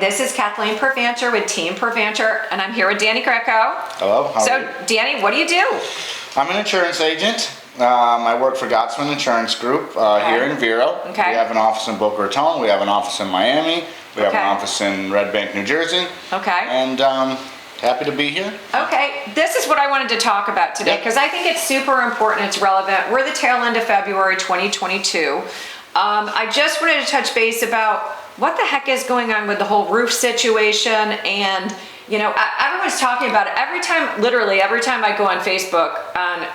this is Kathleen Pervancher with Team Pervancher, and I'm here with Danny Greco. Hello, how are you? So, Danny, what do you do? I'm an insurance agent. I work for Gottsman Insurance Group here in Vero. Okay. We have an office in Boca Raton. We have an office in Miami. We have Okay. an office in Red Bank, New Jersey. Okay. And happy to be here. Okay, this is what I wanted to talk about today, Yep. because I think it's super important, it's relevant. We're the tail end of February 2022. I just wanted to touch base about what the heck is going on with the whole roof situation, and you know, everyone's talking about it. Every time, literally every time I go on Facebook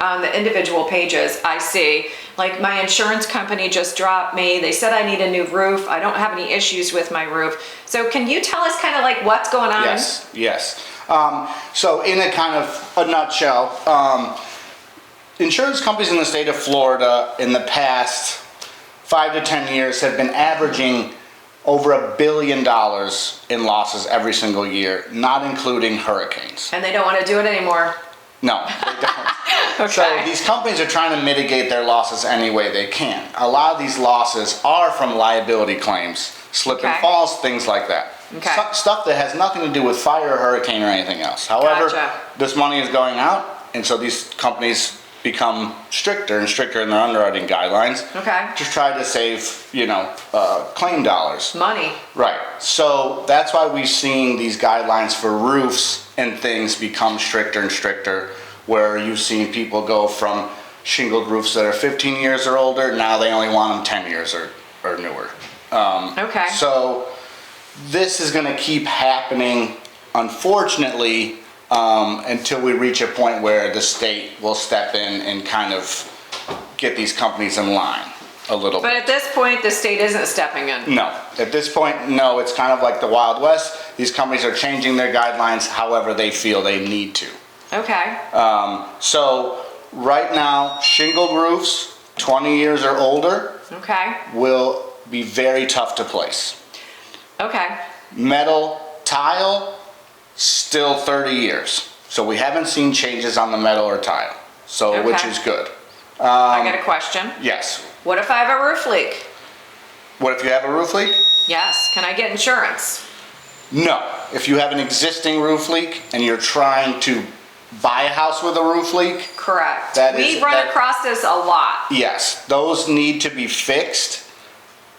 on the individual pages, I see like my insurance company just dropped me. They said I need a new roof. I don't have any issues with my roof. So can you tell us kind of like what's going on? Yes. So in a kind of a nutshell, insurance companies in the state of Florida in the past 5 to 10 years have been averaging over $1 billion in losses every single year, not including hurricanes. And they don't want to do it anymore. No, they don't. Okay. So these companies are trying to mitigate their losses any way they can. A lot of these losses are from liability claims, slip and Okay. falls, things like that. Okay. Stuff that has nothing to do with fire, hurricane, or anything else. However, Gotcha. this money is going out, and so these companies become stricter and stricter in their underwriting guidelines. Okay. To try to save, claim dollars. Money. Right. So that's why we've seen these guidelines for roofs and things become stricter and stricter, where you've seen people go from shingled roofs that are 15 years or older, now they only want them 10 years or newer. Okay. So this is going to keep happening, unfortunately, until we reach a point where the state will step in and kind of get these companies in line a little But bit. at this point, the state isn't stepping in. No, at this point, no, it's kind of like the Wild West. These companies are changing their guidelines however they feel they need to. Okay. So right now, shingled roofs, 20 years or older, Okay. will be very tough to place. Okay. Metal tile, still 30 years. So we haven't seen changes on the metal or tile, so which Okay. is good. I got a question. Yes. What if I have a roof leak? What if you have a roof leak? Yes. Can I get insurance? No. If you have an existing roof leak and you're trying to buy a house with a roof leak, Correct. That We is- run that- across this a lot. yes, those need to be fixed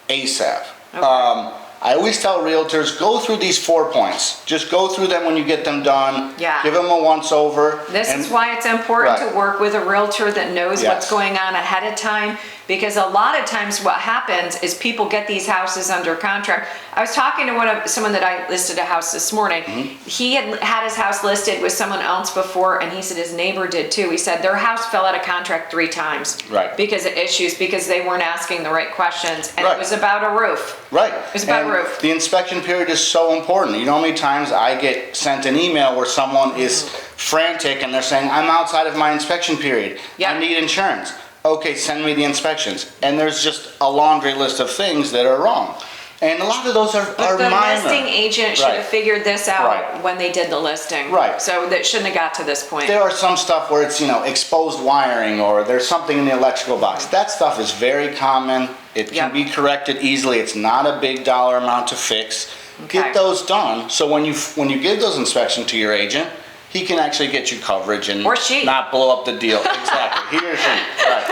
ASAP. Okay. I always tell realtors, go through these 4 points. Just go through them when you get them done. Yeah. Give them a once over. This and- is why it's important Right. to work with a realtor that knows what's Yes. going on ahead of time, because a lot of times what happens is people get these houses under contract. I was talking to someone that I listed a house this morning. Mm-hmm. He had his house listed with someone else before, and he said his neighbor did too. He said their house fell out of contract 3 times. Right. Because of issues, because they weren't asking the right questions, and it Right. was about a roof. Right. It's about And roof. The inspection period is so important. You know how many times I get sent an email where someone is frantic and they're saying, I'm outside of my inspection period. Yeah. I need insurance. Okay, send me the inspections. And there's just a laundry list of things that are wrong. And a lot of those are But the minor. listing agent should Right. have figured this out Right. when they did the listing. Right. So that shouldn't have got to this point. There are some stuff where it's, exposed wiring or there's something in the electrical box. That stuff is very common. It can Yep. be corrected easily. It's not a big dollar amount to fix. Okay. Get those done. So when you give those inspections to your agent, he can actually get you coverage and Or she. not blow up the deal. Exactly. He or she. Right.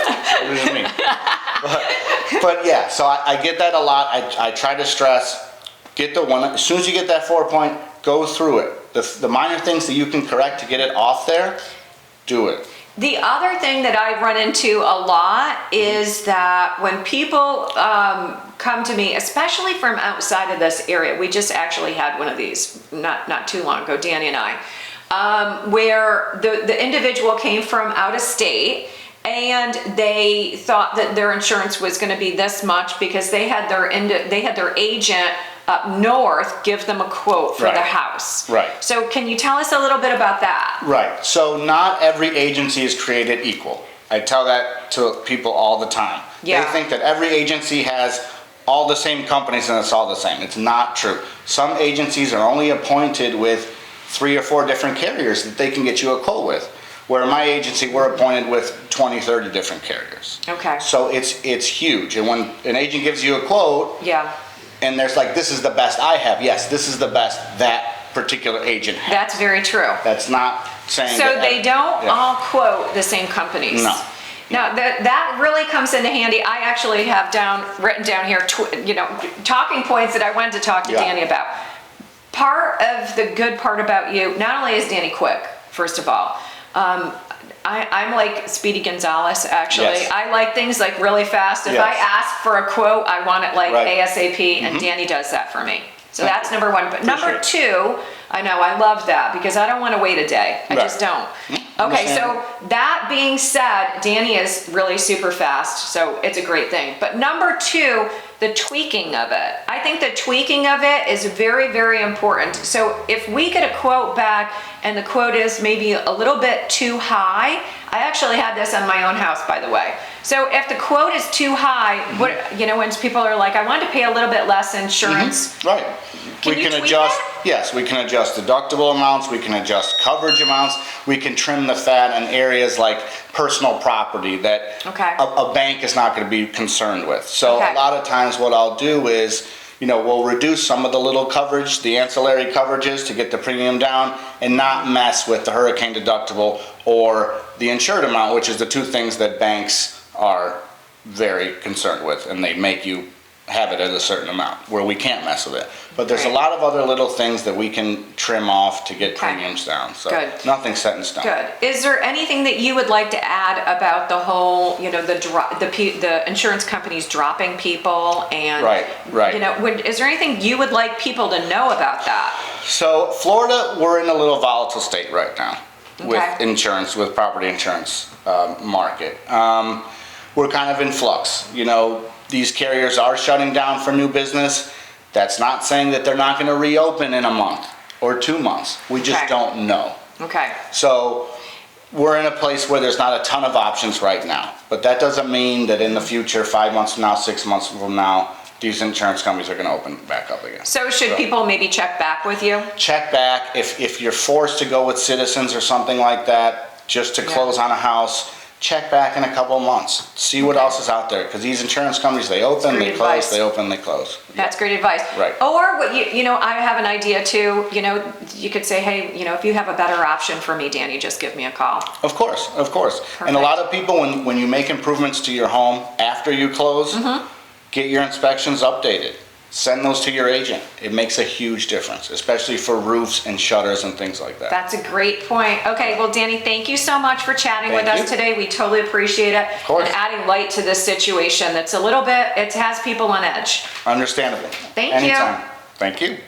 It isn't me. But yeah, so I get that a lot. I try to stress, get the one, as soon as you get that 4 point, go through it. The minor things that you can correct to get it off there, do it. The other thing that I run into a lot is that when people come to me, especially from outside of this area, we just actually had one of these not too long ago, Danny and I, where the individual came from out of state, and they thought that their insurance was going to be this much because they had their agent up north give them a quote for Right. the house. Right. So can you tell us a little bit about that? Right. So not every agency is created equal. I tell that to people all the time. Yeah. They think that every agency has all the same companies and it's all the same. It's not true. Some agencies are only appointed with 3 or 4 different carriers that they can get you a quote with. Where my agency, we're appointed with 20, 30 different carriers. Okay. So it's huge. And when an agent gives you a quote, Yeah. and there's like, this is the best I have. Yes, this is the best that particular agent has. That's very true. That's not saying So that. they don't Yeah. all quote the same companies? No. Now, that really comes into handy. I actually have written down here, talking points that I wanted to talk to Yeah. Danny about. Part of the good part about you, not only is Danny quick, first of all, I'm like Speedy Gonzalez, actually. Yes. I like things like really fast. If Yes. I ask for a quote, I want it like Right. ASAP, and Danny does that for me. So Thank that's you. number one. But number Appreciate two, I know, I love that because I don't want to wait a day. I Right. just don't. Okay, Understand. so that being said, Danny is really super fast, so it's a great thing. But number two, the tweaking of it. I think the tweaking of it is very, very important. So if we get a quote back and the quote is maybe a little bit too high, I actually had this on my own house, by the way. So if the quote is too high, when people are like, I want to pay a little bit less insurance, Right. Can We you can tweak adjust, that? yes, we can adjust deductible amounts, we can adjust coverage amounts, we can trim the fat in areas like personal property that Okay. a bank is not gonna be concerned with. So Okay. a lot of times what I'll do is, we'll reduce some of the little coverage, the ancillary coverages to get the premium down and not mess with the hurricane deductible or the insured amount, which is the two things that banks are very concerned with, and they make you have it at a certain amount where we can't mess with it. But there's a Right. lot of other little things that we can trim off to get Okay. premiums down. So Good. nothing's set in stone. good. Is there anything that you would like to add about the whole, the insurance companies dropping people and? Right. Is there anything you would like people to know about that? So Florida, we're in a little volatile state right now with Okay. insurance, with property insurance market. We're kind of in flux. These carriers are shutting down for new business. That's not saying that they're not going to reopen in a month or 2 months. We just Okay. don't know. Okay, So we're in a place where there's not a ton of options right now. But that doesn't mean that in the future, 5 months from now, 6 months from now, these insurance companies are going to open back up again. so should people maybe check back with you? Check back. If you're forced to go with Citizens or something like that, just to Yeah. close on a house, check back in a couple of months. See what else is out there. Because these insurance companies, they open, great they close, advice. they open, they close. That's great advice. Right. Or what I have an idea too, you could say, hey, if you have a better option for me, Danny, just give me a call. Of course, of course. And a Perfect. lot of people, when you make improvements to your home after you close, Mm-hmm. get your inspections updated. Send those to your agent. It makes a huge difference, especially for roofs and shutters and things like that. That's a great point. Okay, well, Danny, thank you so much for chatting with Thank us you. today. We totally appreciate it. Of course. And adding light to this situation that's it has people on edge. Understandable. Thank you. Anytime. Thank you.